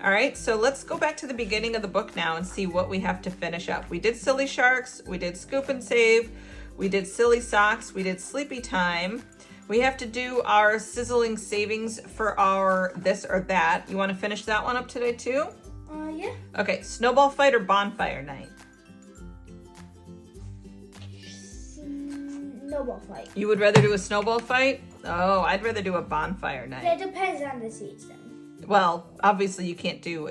All right, so let's go back to the beginning of the book now and see what we have to finish up. We did Silly Sharks, we did Scoop and Save, we did Silly Socks, we did Sleepy Time. We have to do our sizzling savings for our this or that. You want to finish that one up today too? Yeah. Okay, snowball fight or bonfire night? Snowball fight. You would rather do a snowball fight? Oh, I'd rather do a bonfire night. Yeah, it depends on the season. Well, obviously you can't do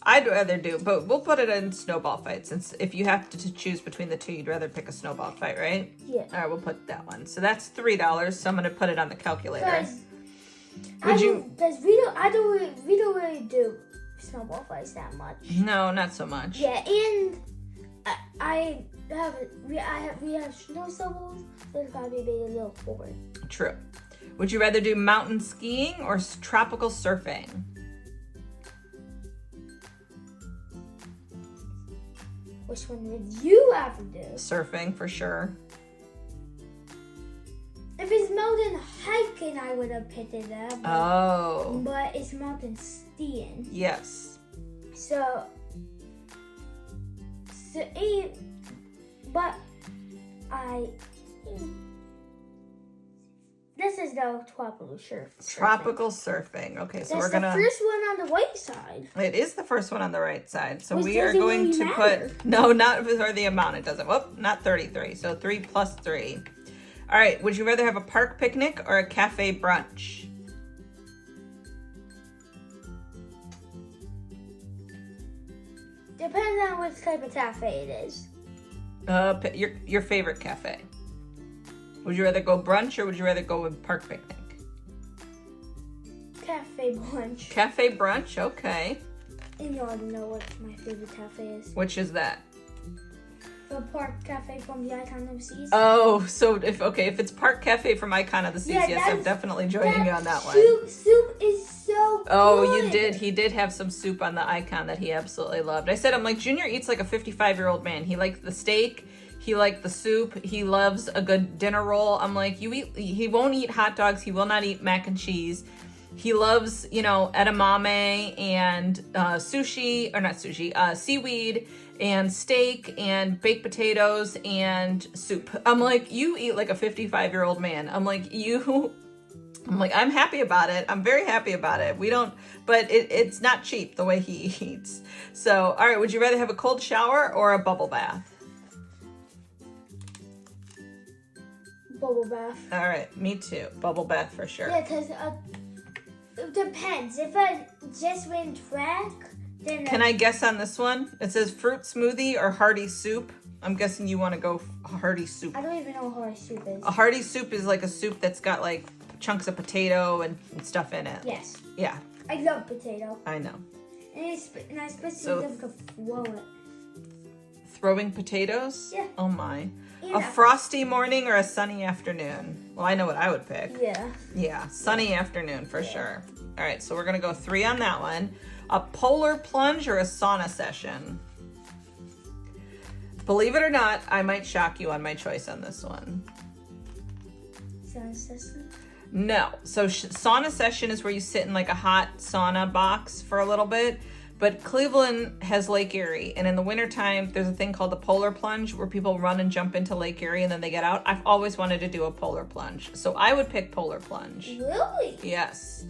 I'd rather do, but we'll put it in snowball fight since if you have to choose between the two, you'd rather pick a snowball fight, right? Yeah. All right, we'll put that one. So that's $3. So I'm going to put it on the calculator. Because we don't really do snowball fights that much. No, not so much. Yeah, and we have snow snowballs. There's gotta be maybe a little forward. True. Would you rather do mountain skiing or tropical surfing? Which one would you have to do? Surfing for sure. If it's mountain hiking, I would have picked it up. Oh. But it's mountain skiing. Yes. This is the tropical surfing. Tropical surfing. Okay, so That's we're gonna. the first one on the right side. It is the first one on the right side. So Which we are doesn't going really to matter. put no, not for the amount. It doesn't. Whoop, not 33. So 3 plus 3. All right. Would you rather have a park picnic or a cafe brunch? Depends on which type of cafe it is. Your favorite cafe. Would you rather go brunch or would you rather go with park picnic? Cafe brunch. Cafe brunch, okay. And you already know what my favorite cafe is. Which is that? The Park Cafe from the Icon of the Seas. Oh, so if it's Park Cafe from Icon of the Seas, yes, I'm definitely joining you on that one. Soup is so good. Oh, you did. He did have some soup on the Icon that he absolutely loved. I'm like, Junior eats like a 55-year-old man. He likes the steak. He liked the soup. He loves a good dinner roll. I'm like, he won't eat hot dogs. He will not eat mac and cheese. He loves, edamame and sushi, or not sushi, seaweed and steak and baked potatoes and soup. I'm like, you eat like a 55-year-old man. I'm like, I'm happy about it. I'm very happy about it. But it's not cheap the way he eats. So, all right, would you rather have a cold shower or a bubble bath? Bubble bath. All right, me too. Bubble bath for sure. Yeah, because it depends. If I just went track, then... Can I guess on this one? It says fruit smoothie or hearty soup. I'm guessing you want to go hearty soup. I don't even know what hearty soup is. A hearty soup is like a soup that's got like chunks of potato and stuff in it. Yes. Yeah. I love potato. I know. And I especially love to throw it. Throwing potatoes? Yeah. Oh my. Yeah. A frosty morning or a sunny afternoon? Well, I know what I would pick. Yeah. Yeah, sunny afternoon for sure. All right, so we're going to go 3 on that one. A polar plunge or a sauna session? Believe it or not, I might shock you on my choice on this one. Sauna session? No. So sauna session is where you sit in like a hot sauna box for a little bit. But Cleveland has Lake Erie, and in the wintertime, there's a thing called the polar plunge where people run and jump into Lake Erie and then they get out. I've always wanted to do a polar plunge, so I would pick polar plunge. Really? Yes.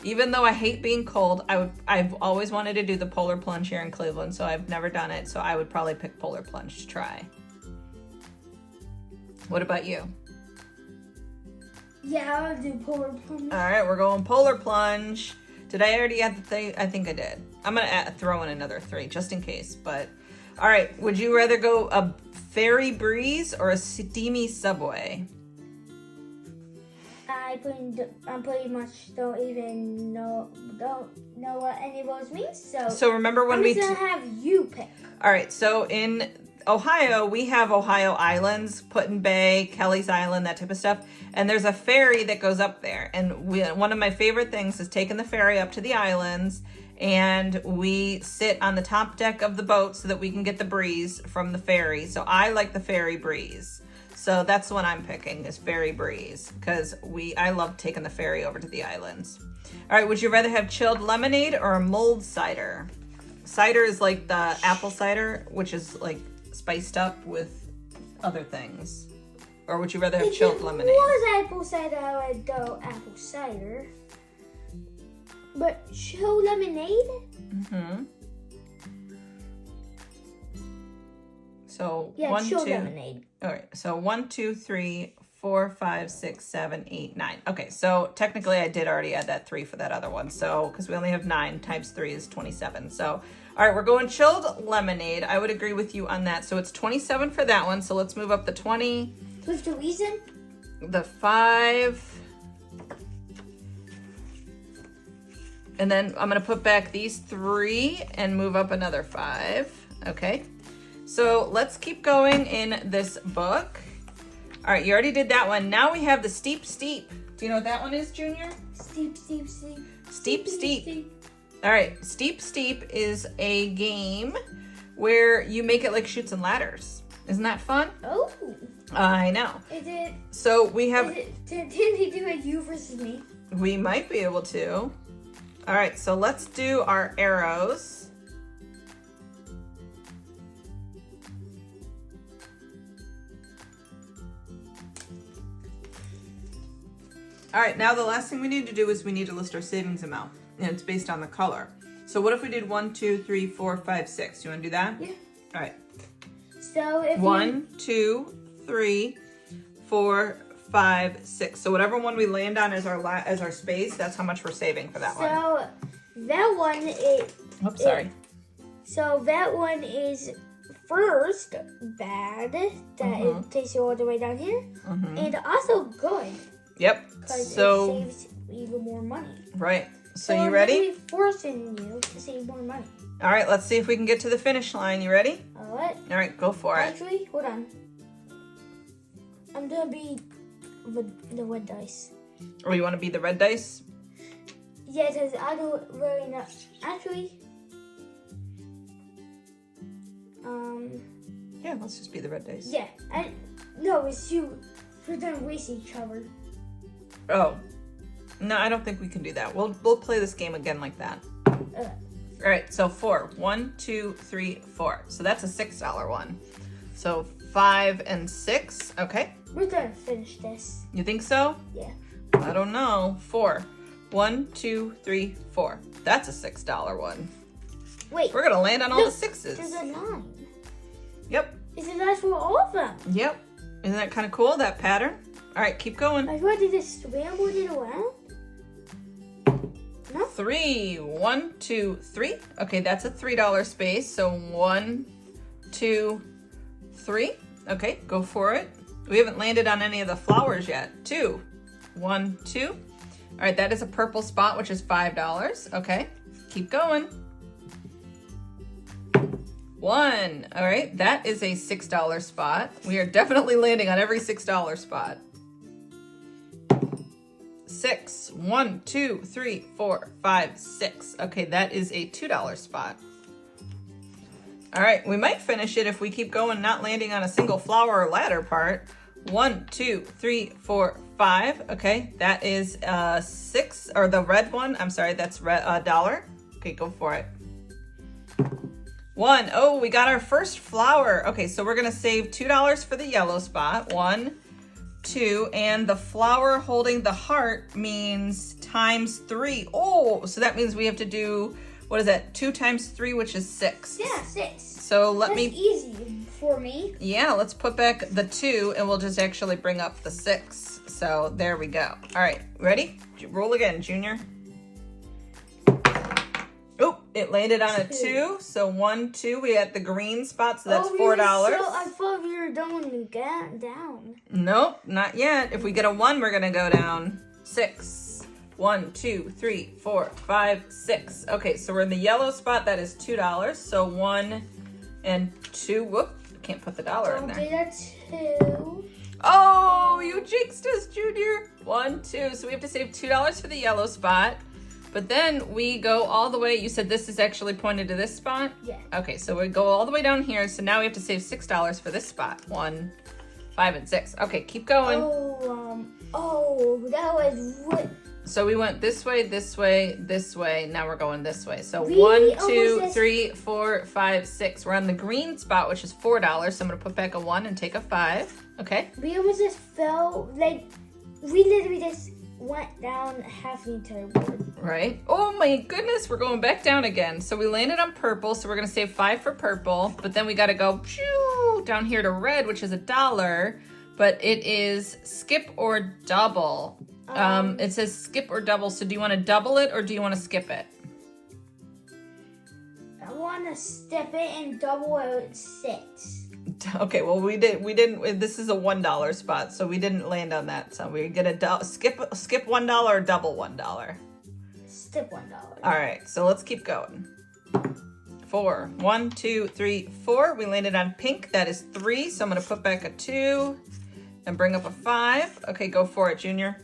Even though I hate being cold, I've always wanted to do the polar plunge here in Cleveland, so I've never done it, so I would probably pick polar plunge to try. What about you? Yeah, I would do polar plunge. All right, we're going polar plunge. Did I already add the 3? I think I did. I'm going to throw in another 3 just in case. But all right, would you rather go a fairy breeze or a steamy subway? I pretty much don't even know what any of those means. So remember when I'm gonna have you pick. All right, so in Ohio, we have Ohio Islands, Put-in Bay, Kelly's Island, that type of stuff. And there's a ferry that goes up there. And one of my favorite things is taking the ferry up to the islands, and we sit on the top deck of the boat so that we can get the breeze from the ferry. So I like the ferry breeze. So that's the one I'm picking, is ferry breeze, because I love taking the ferry over to the islands. All right, would you rather have chilled lemonade or a mulled cider? Cider is like the apple cider, which is like spiced up with other things. Or would you rather have chilled lemonade? If it was apple cider, I would go apple cider. But chilled lemonade? Mm-hmm. So yeah, chilled lemonade. All right. So 1, 2, 3, 4, 5, 6, 7, 8, 9. Okay. So technically, I did already add that 3 for that other one. So because we only have 9 times 3 is 27. So all right, we're going chilled lemonade. I would agree with you on that. So it's 27 for that one. So let's move up the 20. With the reason? The 5. And then I'm going to put back these 3 and move up another 5. Okay. So let's keep going in this book. All right, you already did that one. Now we have the steep, steep. Do you know what that one is, Junior? Steep, steep, steep. Steep, steep. All right, steep, steep is a game where you make it like Chutes and Ladders. Isn't that fun? Oh. I know. Is it? So we have. Did they do a you versus me? We might be able to. All right, so let's do our arrows. All right, now the last thing we need to do is we need to list our savings amount, and it's based on the color. So what if we did 1, 2, 3, 4, 5, 6? You want to do that? Yeah. All right. So if 1, 2, 3, 4, 5, 6. So whatever one we land on as our space, that's how much we're saving for that one. So that one is. Oops, sorry. So that one is first bad. That it takes you all the way down here, and also good. Yep. Because So it saves even more money. right. So you ready? We're forcing you to save more money. All right. Let's see if we can get to the finish line. You ready? All right. All right. Go for it. Actually, hold on. I'm gonna be the red dice. Or you want to be the red dice? Yeah, because I don't really know. Actually, Yeah, let's just be the red dice. Yeah. No, it's you. We're gonna race each other. Oh. No, I don't think we can do that. We'll play this game again like that. All right, so 4. 1, 2, 3, 4. So that's a $6 one. So 5 and 6. Okay. We're gonna finish this. You think so? Yeah. I don't know. 4. 1, 2, 3, 4. That's a $6 one. Wait. We're gonna land on all the 6s. There's a 9. Yep. It's a 9 for all of them. Yep. Isn't that kind of cool, that pattern? All right, keep going. I thought it just scrambled it around. No. 3. 1, 2, 3. Okay, that's a $3 space. So 1, 2, 3. Okay, go for it. We haven't landed on any of the flowers yet. 2. 1, 2. All right, that is a purple spot, which is $5. Okay, keep going. 1. All right, that is a $6 spot. We are definitely landing on every $6 spot. 6. 1, 2, 3, 4, 5, 6. Okay, that is a $2 spot. All right, we might finish it if we keep going, not landing on a single flower or ladder part. 1, 2, 3, 4, 5. Okay, that is 6, or the red one. I'm sorry, that's $1. Okay, go for it. 1. Oh, we got our first flower. Okay, so we're gonna save $2 for the yellow spot. 1, 2, and the flower holding the heart means times 3. Oh, so that means we have to do, what is that? 2 times 3, which is 6. Yeah, 6. So That's easy for me. Yeah, let's put back the 2 and we'll just actually bring up the 6. So there we go. All right, ready? Roll again, Junior. Oh, it landed on a 2. So 1, 2. We had the green spot, so that's $4. I thought we were going down. Nope, not yet. If we get a 1, we're gonna go down 6. 1, 2, 3, 4, 5, 6. Okay, so we're in the yellow spot. That is $2. So 1 and 2. Whoop, can't put the dollar in there. Okay, that's 2. Oh, you jinxed us, Junior. 1, 2. So we have to save $2 for the yellow spot. But then we go all the way. You said this is actually pointed to this spot? Yeah. Okay, so we go all the way down here. So now we have to save $6 for this spot. 1, 5, and 6. Okay, keep going. That was So we went this way, this way, this way. Now we're going this way. So Really? 1, 2, 3, 4, 5, 6. We're on the green spot, which is $4. So I'm gonna put back a 1 and take a 5. Okay. we almost just fell. Like, we literally just went down half the entire board. Right. Oh my goodness, we're going back down again. So we landed on purple, so we're gonna save 5 for purple, but then we gotta go down here to red, which is $1, but it is skip or double. It says skip or double, so do you wanna double it or do you wanna skip it? I want to step it and double it at 6. Okay, well we didn't, this is a $1 spot, so we didn't land on that. So we get a skip $1 or double $1. Step $1. All right, so let's keep going. 4. 1, 2, 3, 4. We landed on pink. That is 3. So I'm going to put back a 2 and bring up a 5. Okay, go for it, Junior.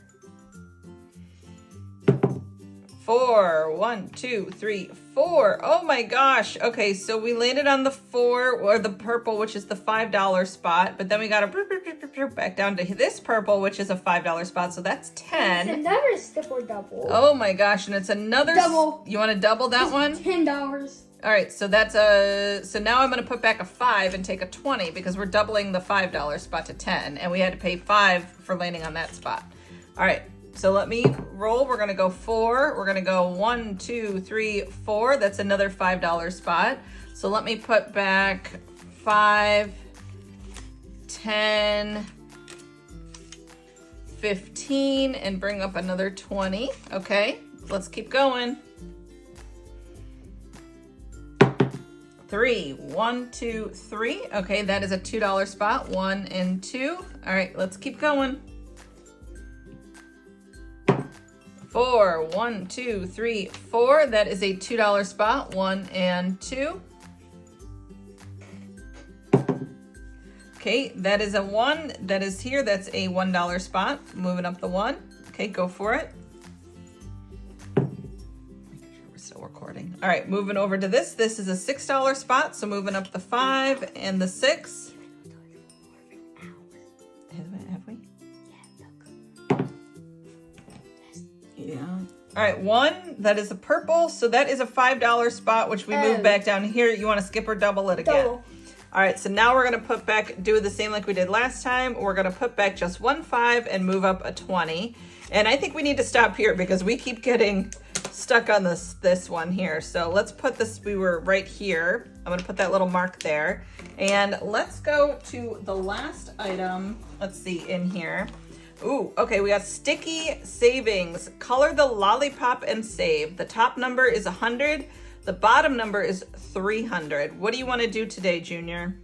4. 1, 2, 3, 4. Oh my gosh. Okay, so we landed on the 4 or the purple, which is the $5 spot, but then we got to back down to this purple, which is a $5 spot. So that's 10. It's another step or double. Oh my gosh, and it's another double. You want to double that one? $10. All right, so that's so now I'm going to put back a 5 and take a 20 because we're doubling the $5 spot to 10 and we had to pay 5 for landing on that spot. All right. So let me roll. We're going to go 4. We're going to go 1, 2, 3, 4. That's another $5 spot. So let me put back 5, 10, 15, and bring up another 20. Okay, let's keep going. 3. 1, 2, 3. Okay, that is a $2 spot. 1 and 2. All right, let's keep going. 4. 1, 2, 3, 4. That is a $2 spot. 1 and 2. Okay, that is a 1. That is here. That's a $1 spot. Moving up the 1. Okay, go for it. Make sure we're still recording. All right, moving over to this. This is a $6 spot, so moving up the 5 and the 6. Have we? Yeah. All right, 1, that is a purple, so that is a $5 spot, which we move back down here. You want to skip or double it again? Double. All right, so now we're gonna put back, do the same like we did last time. We're gonna put back just 1 5 and move up a 20. And I think we need to stop here because we keep getting stuck on this one here. So let's put this, we were right here. I'm gonna put that little mark there. And let's go to the last item, let's see, in here. Ooh, okay, we got sticky savings. Color the lollipop and save. The top number is 100. The bottom number is 300. What do you want to do today, Junior?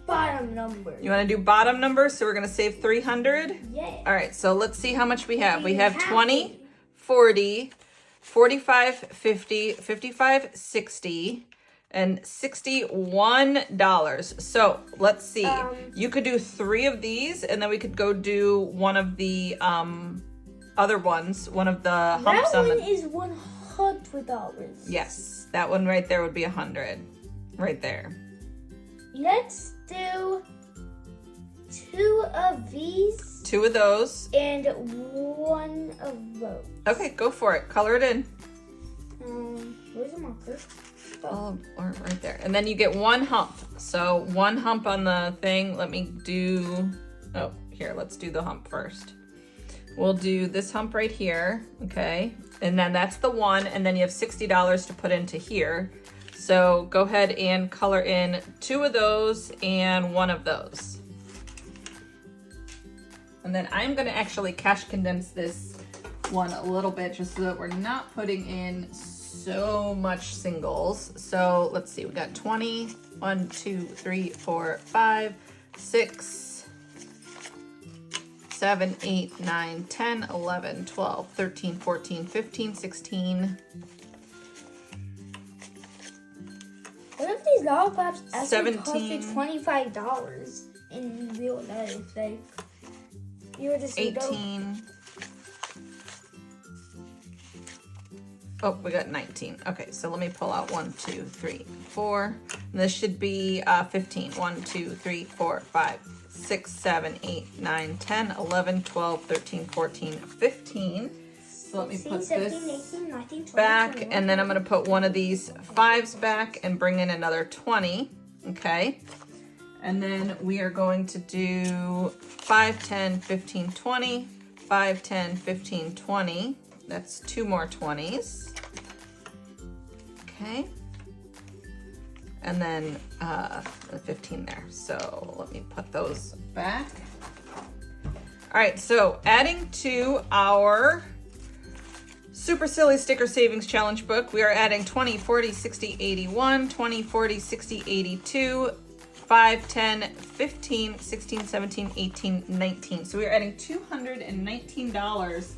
Bottom number. You want to do bottom number, so we're going to save 300? Yeah. All right, so let's see how much we have. We have 20, 40, 45, 50, 55, 60, and $61. So let's see. You could do 3 of these, and then we could go do one of the other ones, one of the humps that on the... one is $100. Yes, that one right there would be 100. Right there. Let's do 2 of these. 2 of those. And 1 of those. Okay, go for it. Color it in. Where's the marker? Oh, or right there. And then you get 1 hump. So 1 hump on the thing. Let me do, oh, here, let's do the hump first. We'll do this hump right here, okay? And then that's the 1, and then you have $60 to put into here. So go ahead and color in 2 of those and 1 of those. And then I'm gonna actually cash condense this one a little bit just so that we're not putting in so much singles. So let's see, we got 20, 1, 2, 3, 4, 5, 6, 7, 8, 9, 10, 11, 12, 13, 14, 15, 16. What if these lollipops actually 17, costed $25 in real life? Like, you were just 18. Oh, we got 19. Okay, so let me pull out 1, 2, 3, 4. And this should be 15. 1, 2, 3, 4, 5, 6, 7, 8, 9, 10, 11, 12, 13, 14, 15. So let me put 17, this 18, 19, 20, back, 21. and then I'm going to put one of these 5s back and bring in another 20. Okay. And then we are going to do 5, 10, 15, 20, 5, 10, 15, 20. That's 2 more 20s. Okay. And then the 15 there. So let me put those back. All right, so adding to our Super Silly Sticker Savings Challenge book, we are adding 20, 40, 60, 81, 20, 40, 60, 82, 5, 10, 15, 16, 17, 18, 19. So we are adding $219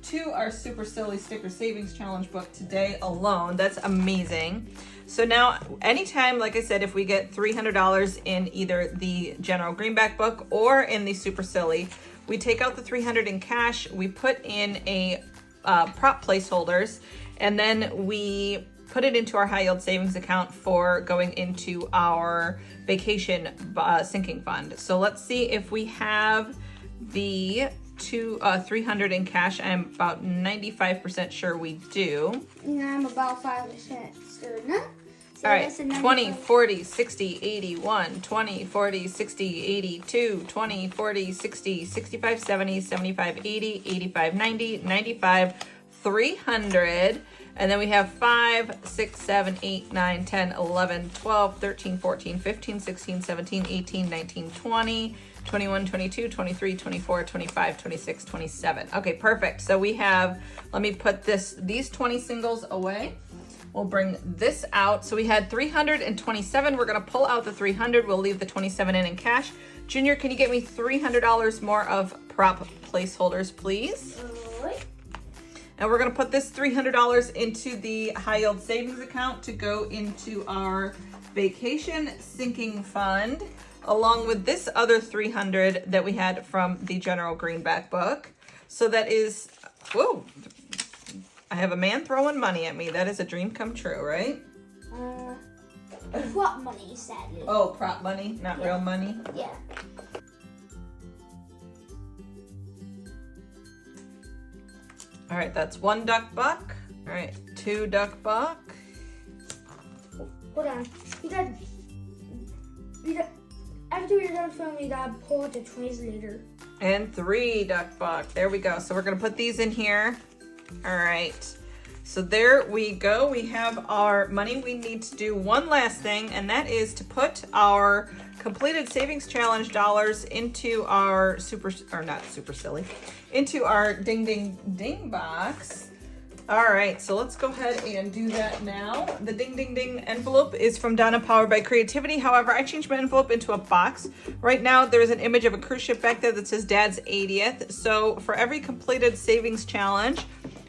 to our Super Silly Sticker Savings Challenge book today alone. That's amazing. So now, anytime, like I said, if we get $300 in either the General Greenback book or in the Super Silly, we take out the $300 in cash, we put in a prop placeholders, and then we put it into our high yield savings account for going into our vacation sinking fund. So let's see if we have the $300 in cash. I'm about 95% sure we do. And I'm about 5% certain. So all right, that's a 20, 40, 60, 81, 20, 40, 60, 82, 20, 40, 60, 65, 70, 75, 80, 85, 90, 95, 300. And then we have 5, 6, 7, 8, 9, 10, 11, 12, 13, 14, 15, 16, 17, 18, 19, 20, 21, 22, 23, 24, 25, 26, 27. Okay, perfect. So we have, let me put these 20 singles away. We'll bring this out. So we had 327. We're gonna pull out the 300. We'll leave the 27 in cash. Junior, can you get me $300 more of prop placeholders, please? And we're gonna put this $300 into the high yield savings account to go into our vacation sinking fund, along with this other 300 that we had from the General Greenback book. So that is, whoa, I have a man throwing money at me. That is a dream come true, right? Prop money, sadly. Oh, prop money, not real money. Yeah. All right, that's 1 duck buck. All right, 2 duck buck. Hold on. You got. After you're done filming, you gotta pull out the translator. And 3 duck buck. There we go. So we're gonna put these in here. All right. So there we go. We have our money. We need to do one last thing, and that is to put our completed savings challenge dollars into our into our Ding Ding Ding box. All right, so let's go ahead and do that now. The Ding Ding Ding envelope is from Donna, powered by creativity. However, I changed my envelope into a box. Right now, there's an image of a cruise ship back there that says Dad's 80th. So for every completed savings challenge,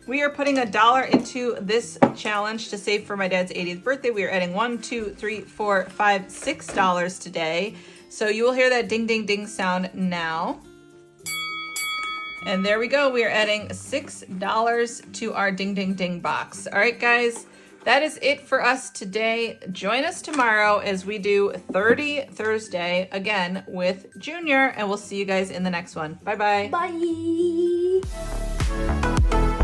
we are putting $1 into this challenge to save for my dad's 80th birthday. We are adding $1, $2, $3, $4, $5, $6 today. So you will hear that ding, ding, ding sound now. And there we go. We are adding $6 to our Ding Ding Ding box. All right, guys, that is it for us today. Join us tomorrow as we do 30 Thursday again with Junior, and we'll see you guys in the next one. Bye-bye. Bye.